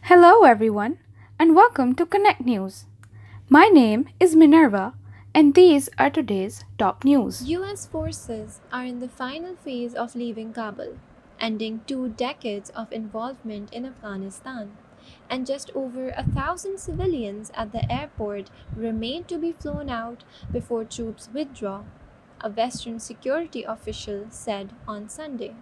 Hello, everyone, and welcome to Connect News. My name is Minerva, and these are today's top news. US forces are in the final phase of leaving Kabul, ending 2 decades of involvement in Afghanistan, and just over 1,000 civilians at the airport remain to be flown out before troops withdraw, a Western security official said on Sunday.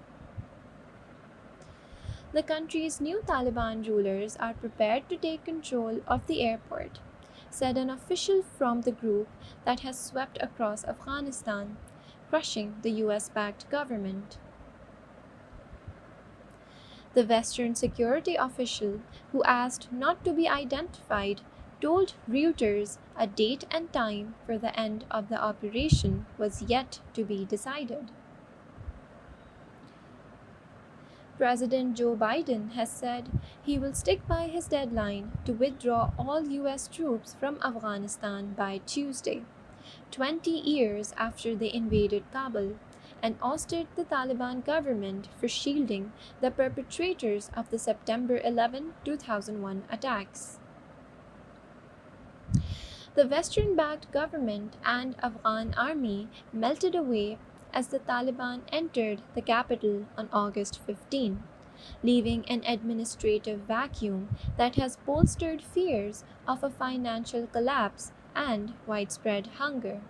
The country's new Taliban rulers are prepared to take control of the airport, said an official from the group that has swept across Afghanistan, crushing the US backed government. The Western security official, who asked not to be identified, told Reuters a date and time for the end of the operation was yet to be decided. President Joe Biden has said he will stick by his deadline to withdraw all US troops from Afghanistan by Tuesday, 20 years after they invaded Kabul, and ousted the Taliban government for shielding the perpetrators of the September 11, 2001 attacks. The Western backed government and Afghan army melted away as the Taliban entered the capital on August 15, leaving an administrative vacuum that has bolstered fears of a financial collapse and widespread hunger.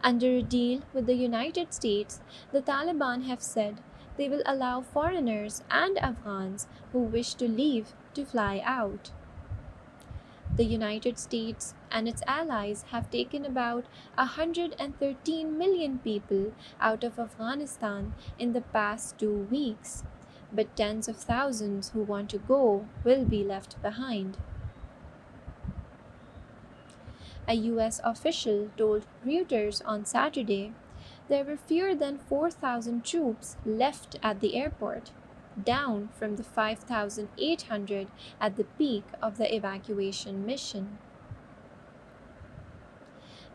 Under a deal with the United States, the Taliban have said they will allow foreigners and Afghans who wish to leave to fly out. The United States and its allies have taken about 113 million people out of Afghanistan in the past 2 weeks, but tens of thousands who want to go will be left behind. A US official told Reuters on Saturday there were fewer than 4,000 troops left at the airport, down from the 5,800 at the peak of the evacuation mission.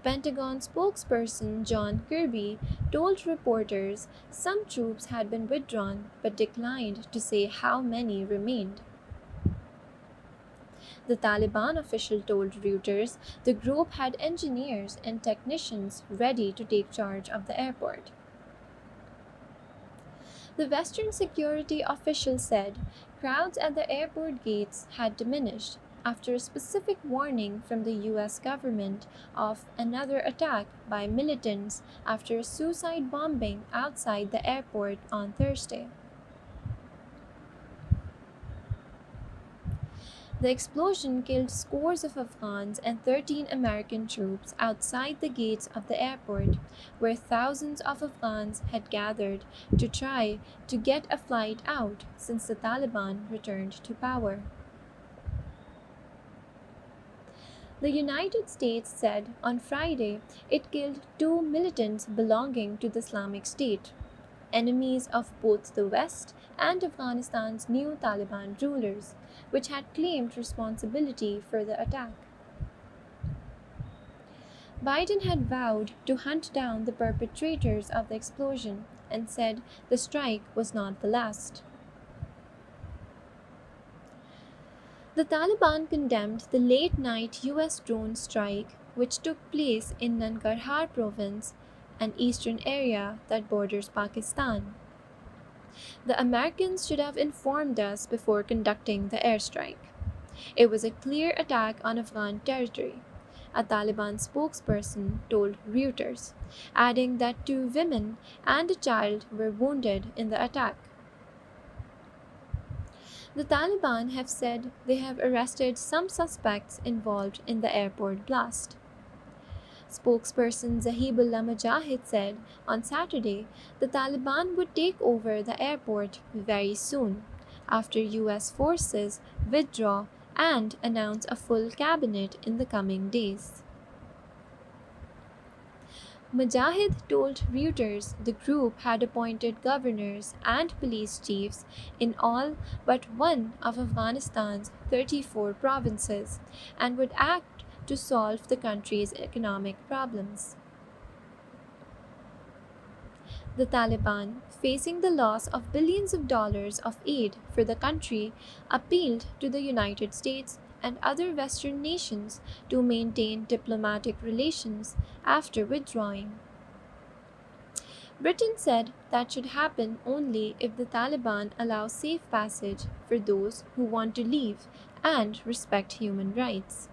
Pentagon spokesperson John Kirby told reporters some troops had been withdrawn but declined to say how many remained. The Taliban official told Reuters the group had engineers and technicians ready to take charge of the airport. The Western security official said crowds at the airport gates had diminished after a specific warning from the US government of another attack by militants after a suicide bombing outside the airport on Thursday. The explosion killed scores of Afghans and 13 American troops outside the gates of the airport, where thousands of Afghans had gathered to try to get a flight out since the Taliban returned to power. The United States said on Friday it killed two militants belonging to the Islamic State, enemies of both the West and Afghanistan's new Taliban rulers, which had claimed responsibility for the attack. Biden had vowed to hunt down the perpetrators of the explosion and said the strike was not the last. The Taliban condemned the late night US drone strike, which took place in Nangarhar province, an eastern area that borders Pakistan. The Americans should have informed us before conducting the airstrike. It was a clear attack on Afghan territory, a Taliban spokesperson told Reuters, adding that two women and a child were wounded in the attack. The Taliban have said they have arrested some suspects involved in the airport blast. Spokesperson Zahibullah Mujahid said on Saturday the Taliban would take over the airport very soon after US forces withdraw and announce a full cabinet in the coming days. Mujahid told Reuters the group had appointed governors and police chiefs in all but one of Afghanistan's 34 provinces and would act to solve the country's economic problems. The Taliban, facing the loss of billions of dollars of aid for the country, appealed to the United States and other Western nations to maintain diplomatic relations after withdrawing. Britain said that should happen only if the Taliban allow safe passage for those who want to leave and respect human rights.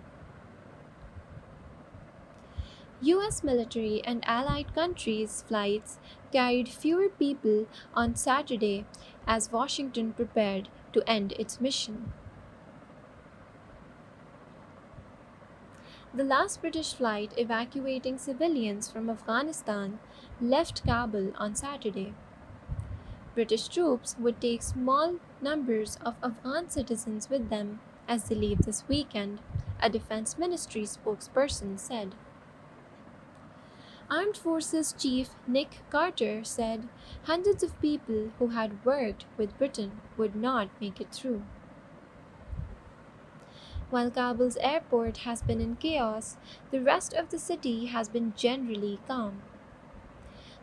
US military and allied countries' flights carried fewer people on Saturday as Washington prepared to end its mission. The last British flight evacuating civilians from Afghanistan left Kabul on Saturday. British troops would take small numbers of Afghan citizens with them as they leave this weekend, a Defense Ministry spokesperson said. Armed Forces Chief Nick Carter said hundreds of people who had worked with Britain would not make it through. While Kabul's airport has been in chaos, the rest of the city has been generally calm.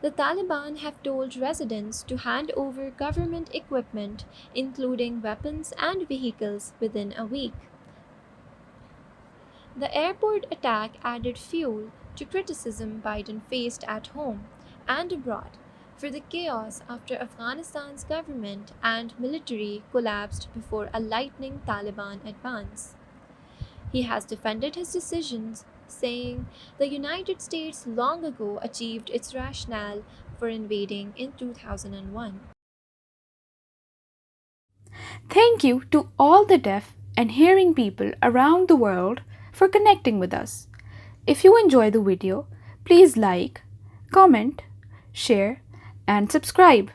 The Taliban have told residents to hand over government equipment, including weapons and vehicles, within a week. The airport attack added fuel to criticism Biden faced at home and abroad for the chaos after Afghanistan's government and military collapsed before a lightning Taliban advance. He has defended his decisions, saying the United States long ago achieved its rationale for invading in 2001. Thank you to all the deaf and hearing people around the world for connecting with us. If you enjoy the video, please like, comment, share, and subscribe.